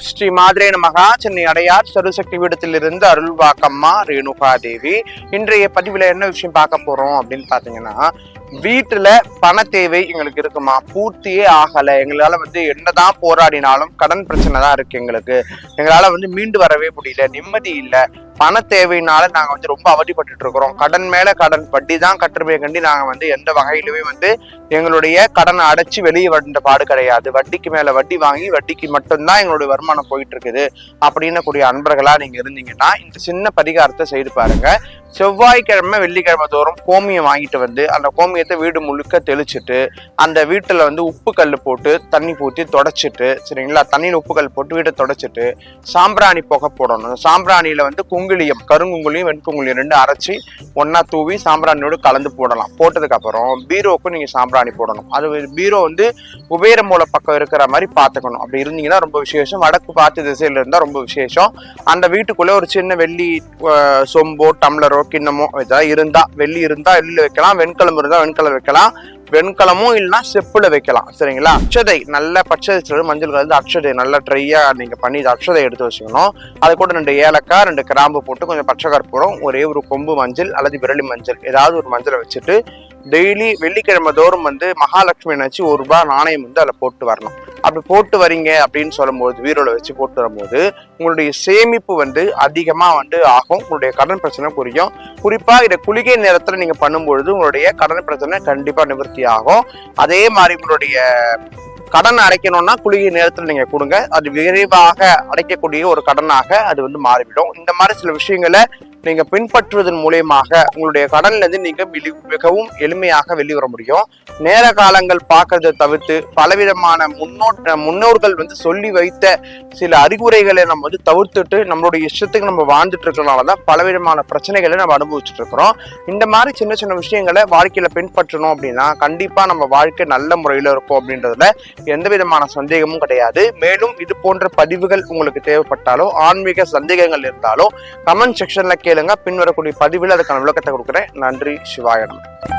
ஸ்ரீ மாதிரே நமகா. சென்னை அடையார் சருசக்தி பீடத்திலிருந்து அருள்வாக்கம்மா ரேணுகா தேவி. இன்றைய பதிவுல என்ன விஷயம் பார்க்க போறோம் அப்படின்னு பாத்தீங்கன்னா, வீட்டுல பண தேவை எங்களுக்கு இருக்குமா, பூர்த்தியே ஆகல, எங்களால என்னதான் போராடினாலும் கடன் பிரச்சனை தான் இருக்கு, எங்களால மீண்டு வரவே முடியல, நிம்மதி இல்லை, பண தேவையினால நாங்க ரொம்ப அவதிப்பட்டு இருக்கிறோம், கடன் மேல கடன், வட்டி தான் கட்டுறவே கண்டி நாங்க எந்த வகையிலுமே எங்களுடைய கடனை அடைச்சு வெளியே வந்த பாடு கிடையாது, வட்டிக்கு மேல வட்டி வாங்கி வட்டிக்கு மட்டும்தான் எங்களுடைய வருமானம் போயிட்டு இருக்குது அப்படின்னு கூடிய அன்பர்களா நீங்க இருந்தீங்கன்னா இந்த சின்ன பரிகாரத்தை செய்து பாருங்க. செவ்வாய்க்கிழமை வெள்ளிக்கிழமை தோறும் கோமியம் வாங்கிட்டு அந்த கோமியத்தை வீடு முழுக்க தெளிச்சுட்டு அந்த வீட்டுல உப்பு கல் போட்டு தண்ணி ஊற்றி தொடச்சிட்டு, சரிங்களா, தண்ணியில உப்பு கல் போட்டு வீட்டை தொடச்சிட்டு சாம்பிராணி புகை போடணும். சாம்பிராணியில குங்குளியம், கருங்குங்குளியம் வெண்குங்குளியம் ரெண்டு அரைச்சி ஒன்னா தூவி சாம்பிராணியோடு கலந்து போடலாம். போட்டதுக்கு அப்புறம் பீரோவுக்கும் நீங்க சாம்பிராணி போடணும். அது பீரோ குபேர மூல பக்கம் இருக்கிற மாதிரி பாத்துக்கணும். அப்படி இருந்தீங்கன்னா ரொம்ப விசேஷம். வடக்கு பார்த்து திசையில இருந்தா ரொம்ப விசேஷம். அந்த வீட்டுக்குள்ள ஒரு சின்ன வெள்ளி சொம்போ டம்ளரோ கிண்ணமோ ஏதாவது இருந்தா, வெள்ளி இருந்தா வெள்ளியில வைக்கலாம், வெண்கலம் இருந்தா வெண்கலம் வைக்கலாம், வெண்கலமும் இல்லைன்னா செப்புல வைக்கலாம், சரிங்களா. அக்ஷதை நல்ல பச்சை மஞ்சள் கலந்து அக்ஷதை நல்லா ட்ரையா நீங்க பண்ணி அக்ஷதை எடுத்து வச்சுக்கணும். அது கூட 2 ஏலக்காய் 2 கிராம்பு போட்டு கொஞ்சம் பச்சை கற்பூரம், ஒரே ஒரு கொம்பு மஞ்சள் அல்லது விரலி மஞ்சள் ஏதாவது ஒரு மஞ்சளை வச்சுட்டு டெய்லி வெள்ளிக்கிழமை தோறும் மகாலட்சுமி நினைச்சு ₹1 நாணயம் அதில் போட்டு வரணும். அப்படி போட்டு வரீங்க அப்படின்னு சொல்லும்போது, வீரோல வச்சு போட்டு வரும்போது உங்களுடைய சேமிப்பு அதிகமா ஆகும், உங்களுடைய கடன் பிரச்சனை புரியும். குறிப்பா இதை குளிகை நேரத்துல நீங்க பண்ணும்பொழுது உங்களுடைய கடன் பிரச்சனை கண்டிப்பா நிவர்த்தி ஆகும். அதே மாதிரி உங்களுடைய கடன் அடைக்கணும்னா குளிகை நேரத்தில் நீங்க கொடுங்க, அது விரைவாக அடைக்கக்கூடிய ஒரு கடனாக அது மாறிவிடும். இந்த மாதிரி சில விஷயங்களை நீங்க பின்பற்றுவதன் மூலியமாக உங்களுடைய கடன்ல இருந்து நீங்க மிகவும் எளிமையாக வெளிவர முடியும். நேர காலங்கள் பார்க்கறதை தவிர்த்து பலவிதமான முன்னோர்கள் சொல்லி வைத்த சில அறிகுறைகளை நம்ம தவிர்த்துட்டு நம்மளுடைய இஷ்டத்துக்கு நம்ம வாழ்ந்துட்டு இருக்கிறனாலதான் பலவிதமான பிரச்சனைகளை நம்ம அனுபவிச்சுட்டு இருக்கிறோம். இந்த மாதிரி சின்ன சின்ன விஷயங்களை வாழ்க்கையில பின்பற்றணும் அப்படின்னா கண்டிப்பா நம்ம வாழ்க்கை நல்ல முறையில இருக்கும் அப்படின்றதுல எந்த விதமான சந்தேகமும் கிடையாது. மேலும் இது போன்ற பதிவுகள் உங்களுக்கு தேவைப்பட்டாலோ ஆன்மீக சந்தேகங்கள் இருந்தாலோ கமெண்ட் செக்ஷன்ல கேளுங்க. பின்வரக்கூடிய பதிவில் அதுக்கான விளக்கத்தை கொடுக்குறேன். நன்றி. சிவாய நமः.